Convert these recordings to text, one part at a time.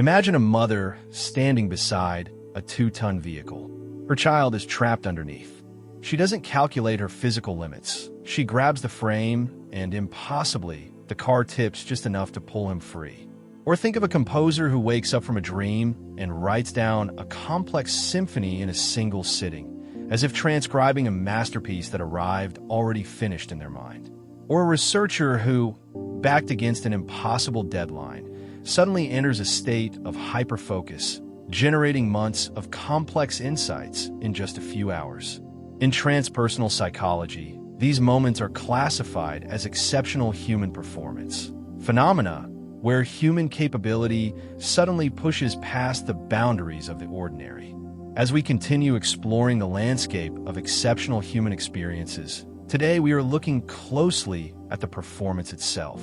Imagine a mother standing beside a 2-ton vehicle. Her child is trapped underneath. She doesn't calculate her physical limits. She grabs the frame, and impossibly, the car tips just enough to pull him free. Or think of a composer who wakes up from a dream and writes down a complex symphony in a single sitting, as if transcribing a masterpiece that arrived already finished in their mind. Or a researcher who, backed against an impossible deadline, suddenly enters a state of hyperfocus, generating months of complex insights in just a few hours. In transpersonal psychology, these moments are classified as exceptional human performance phenomena, where human capability suddenly pushes past the boundaries of the ordinary. As we continue exploring the landscape of exceptional human experiences, today we are looking closely at the performance itself.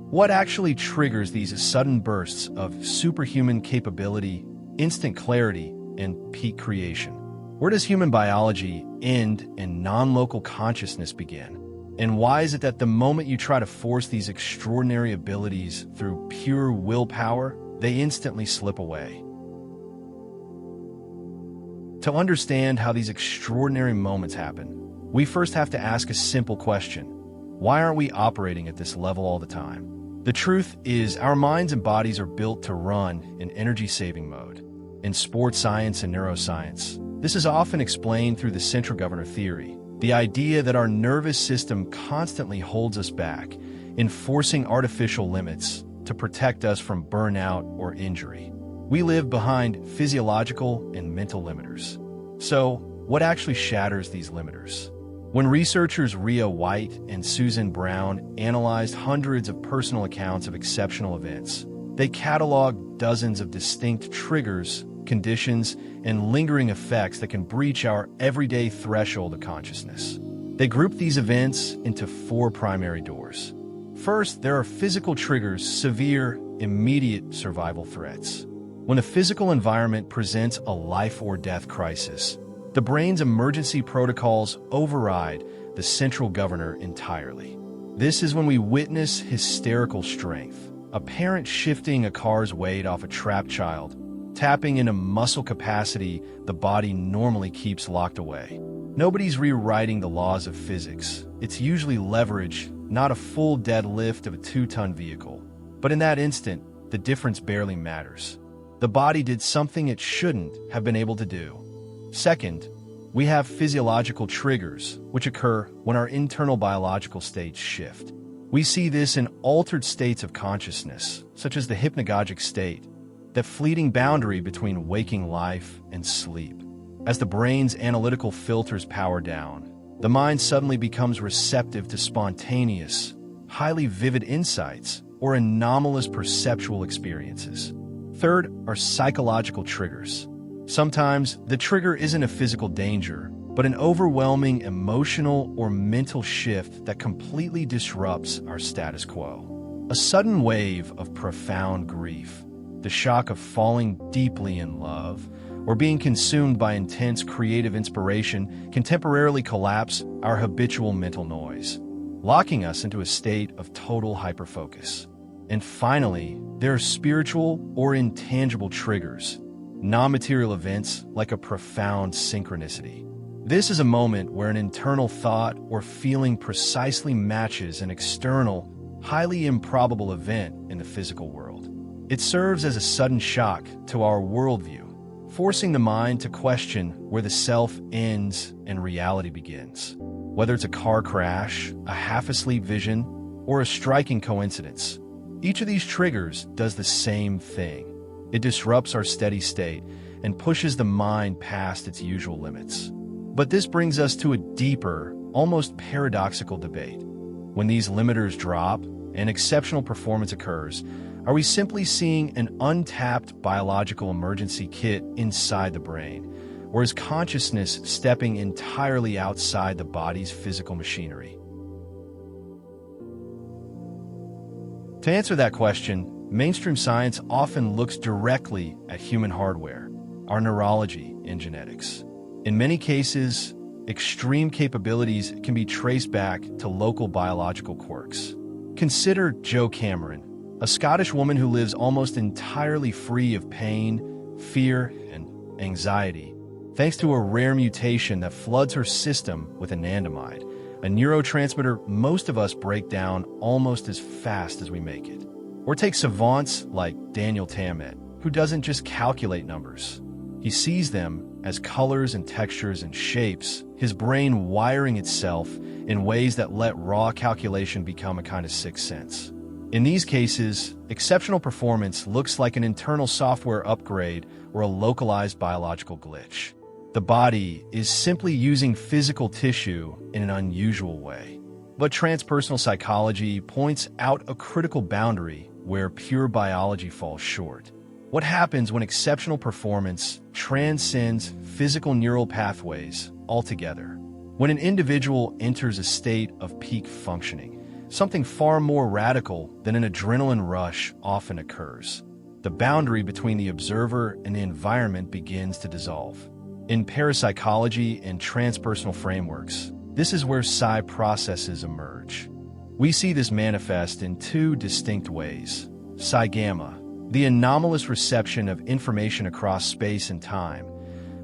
What actually triggers these sudden bursts of superhuman capability, instant clarity, and peak creation? Where does human biology end and non-local consciousness begin? And why is it that the moment you try to force these extraordinary abilities through pure willpower, they instantly slip away? To understand how these extraordinary moments happen, we first have to ask a simple question. Why aren't we operating at this level all the time? The truth is, our minds and bodies are built to run in energy-saving mode. In sports science and neuroscience, this is often explained through the central governor theory, the idea that our nervous system constantly holds us back, enforcing artificial limits to protect us from burnout or injury. We live behind physiological and mental limiters. So, what actually shatters these limiters? When researchers Rhea White and Susan Brown analyzed hundreds of personal accounts of exceptional events, they cataloged dozens of distinct triggers, conditions, and lingering effects that can breach our everyday threshold of consciousness. They grouped these events into 4 primary doors. First, there are physical triggers, severe, immediate survival threats. When a physical environment presents a life or death crisis, the brain's emergency protocols override the central governor entirely. This is when we witness hysterical strength, a parent shifting a car's weight off a trapped child, tapping into muscle capacity the body normally keeps locked away. Nobody's rewriting the laws of physics. It's usually leverage, not a full deadlift of a 2-ton vehicle. But in that instant, the difference barely matters. The body did something it shouldn't have been able to do. Second, we have physiological triggers, which occur when our internal biological states shift. We see this in altered states of consciousness, such as the hypnagogic state, that fleeting boundary between waking life and sleep. As the brain's analytical filters power down, the mind suddenly becomes receptive to spontaneous, highly vivid insights or anomalous perceptual experiences. Third are psychological triggers. Sometimes the trigger isn't a physical danger, but an overwhelming emotional or mental shift that completely disrupts our status quo. A sudden wave of profound grief, the shock of falling deeply in love, or being consumed by intense creative inspiration can temporarily collapse our habitual mental noise, locking us into a state of total hyperfocus. And finally, there are spiritual or intangible triggers, non-material events like a profound synchronicity. This is a moment where an internal thought or feeling precisely matches an external, highly improbable event in the physical world. It serves as a sudden shock to our worldview, forcing the mind to question where the self ends and reality begins. Whether it's a car crash, a half-asleep vision, or a striking coincidence, each of these triggers does the same thing. It disrupts our steady state and pushes the mind past its usual limits. But this brings us to a deeper, almost paradoxical debate. When these limiters drop and exceptional performance occurs, are we simply seeing an untapped biological emergency kit inside the brain, or is consciousness stepping entirely outside the body's physical machinery? To answer that question, mainstream science often looks directly at human hardware, our neurology and genetics. In many cases, extreme capabilities can be traced back to local biological quirks. Consider Joe Cameron, a Scottish woman who lives almost entirely free of pain, fear, and anxiety, thanks to a rare mutation that floods her system with anandamide, a neurotransmitter most of us break down almost as fast as we make it. Or take savants like Daniel Tammet, who doesn't just calculate numbers. He sees them as colors and textures and shapes, his brain wiring itself in ways that let raw calculation become a kind of sixth sense. In these cases, exceptional performance looks like an internal software upgrade or a localized biological glitch. The body is simply using physical tissue in an unusual way. But transpersonal psychology points out a critical boundary where pure biology falls short. What happens when exceptional performance transcends physical neural pathways altogether? When an individual enters a state of peak functioning, something far more radical than an adrenaline rush often occurs. The boundary between the observer and the environment begins to dissolve. In parapsychology and transpersonal frameworks, this is where psi processes emerge. We see this manifest in two distinct ways. Psi gamma, the anomalous reception of information across space and time,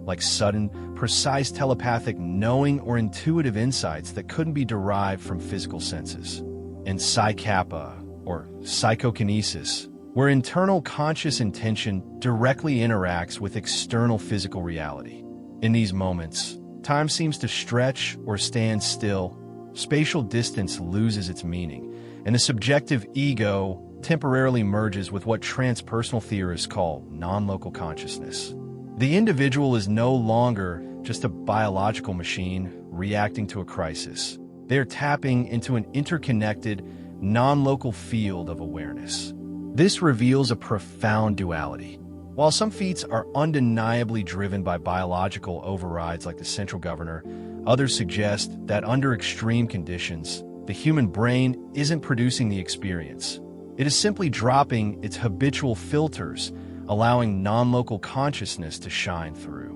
like sudden, precise telepathic knowing or intuitive insights that couldn't be derived from physical senses. And Psi kappa, or psychokinesis, where internal conscious intention directly interacts with external physical reality. In these moments, time seems to stretch or stand still, spatial distance loses its meaning, and the subjective ego temporarily merges with what transpersonal theorists call non-local consciousness. The individual is no longer just a biological machine reacting to a crisis. They are tapping into an interconnected, non-local field of awareness. This reveals a profound duality. While some feats are undeniably driven by biological overrides like the central governor, others suggest that under extreme conditions, the human brain isn't producing the experience. It is simply dropping its habitual filters, allowing non-local consciousness to shine through.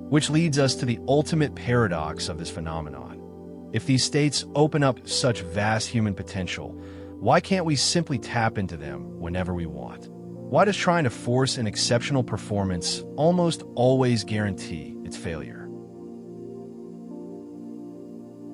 Which leads us to the ultimate paradox of this phenomenon. If these states open up such vast human potential, why can't we simply tap into them whenever we want? Why does trying to force an exceptional performance almost always guarantee its failure?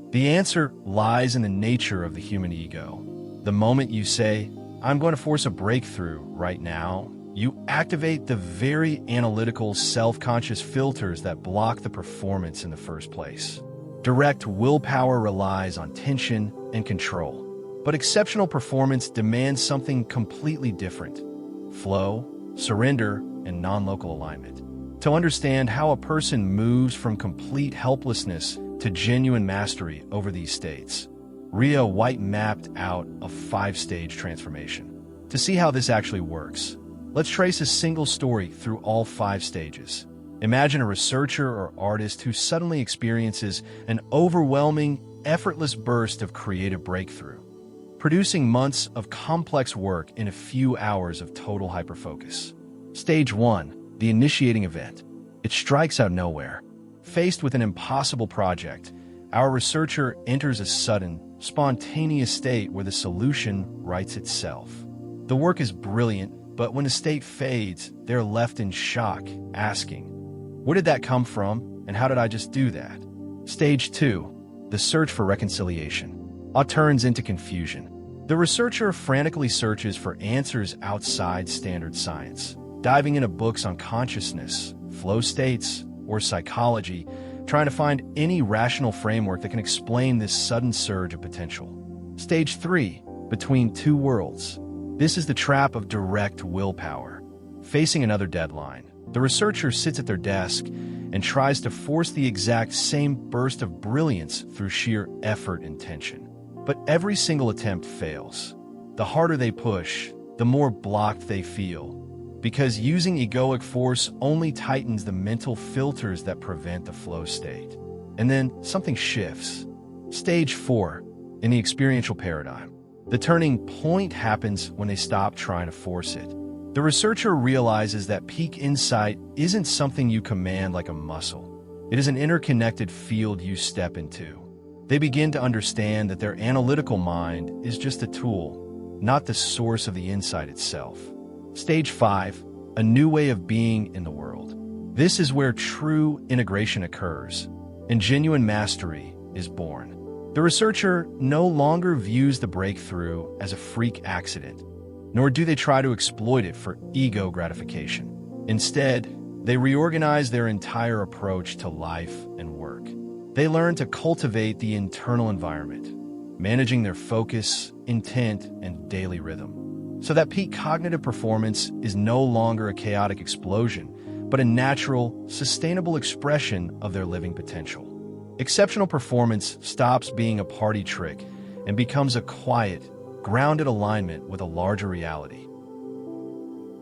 The answer lies in the nature of the human ego. The moment you say, "I'm going to force a breakthrough right now," you activate the very analytical, self-conscious filters that block the performance in the first place. Direct willpower relies on tension and control, but exceptional performance demands something completely different: flow, surrender, and non-local alignment. To understand how a person moves from complete helplessness to genuine mastery over these states, Rhea White mapped out a 5-stage transformation. To see how this actually works, let's trace a single story through all 5 stages. Imagine a researcher or artist who suddenly experiences an overwhelming, effortless burst of creative breakthrough, producing months of complex work in a few hours of total hyperfocus. Stage 1, the initiating event. It strikes out of nowhere. Faced with an impossible project, our researcher enters a sudden, spontaneous state where the solution writes itself. The work is brilliant, but when the state fades, they're left in shock, asking, "Where did that come from, and how did I just do that?" Stage 2, the search for reconciliation. All turns into confusion. The researcher frantically searches for answers outside standard science, diving into books on consciousness, flow states, or psychology, trying to find any rational framework that can explain this sudden surge of potential. Stage 3, between two worlds. This is the trap of direct willpower. Facing another deadline, the researcher sits at their desk and tries to force the exact same burst of brilliance through sheer effort and tension. But every single attempt fails. The harder they push, the more blocked they feel, because using egoic force only tightens the mental filters that prevent the flow state. And then something shifts. Stage 4, in the experiential paradigm. The turning point happens when they stop trying to force it. The researcher realizes that peak insight isn't something you command like a muscle. It is an interconnected field you step into. They begin to understand that their analytical mind is just a tool, not the source of the insight itself. Stage 5, a new way of being in the world. This is where true integration occurs, and genuine mastery is born. The researcher no longer views the breakthrough as a freak accident, nor do they try to exploit it for ego gratification. Instead, they reorganize their entire approach to life and work. They learn to cultivate the internal environment, managing their focus, intent, and daily rhythm, so that peak cognitive performance is no longer a chaotic explosion, but a natural, sustainable expression of their living potential. Exceptional performance stops being a party trick and becomes a quiet, grounded alignment with a larger reality.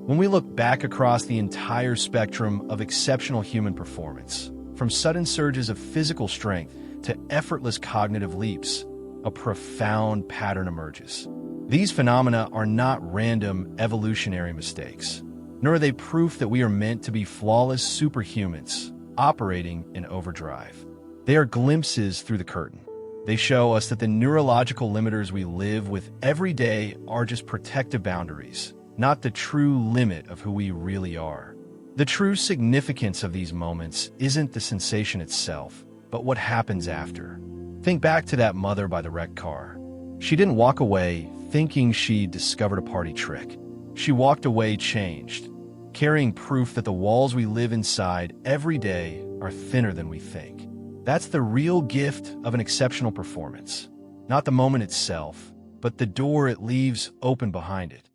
When we look back across the entire spectrum of exceptional human performance, from sudden surges of physical strength to effortless cognitive leaps, a profound pattern emerges. These phenomena are not random evolutionary mistakes, nor are they proof that we are meant to be flawless superhumans operating in overdrive. They are glimpses through the curtain. They show us that the neurological limiters we live with every day are just protective boundaries, not the true limit of who we really are. The true significance of these moments isn't the sensation itself, but what happens after. Think back to that mother by the wrecked car. She didn't walk away thinking she discovered a party trick. She walked away changed, carrying proof that the walls we live inside every day are thinner than we think. That's the real gift of an exceptional performance. Not the moment itself, but the door it leaves open behind it.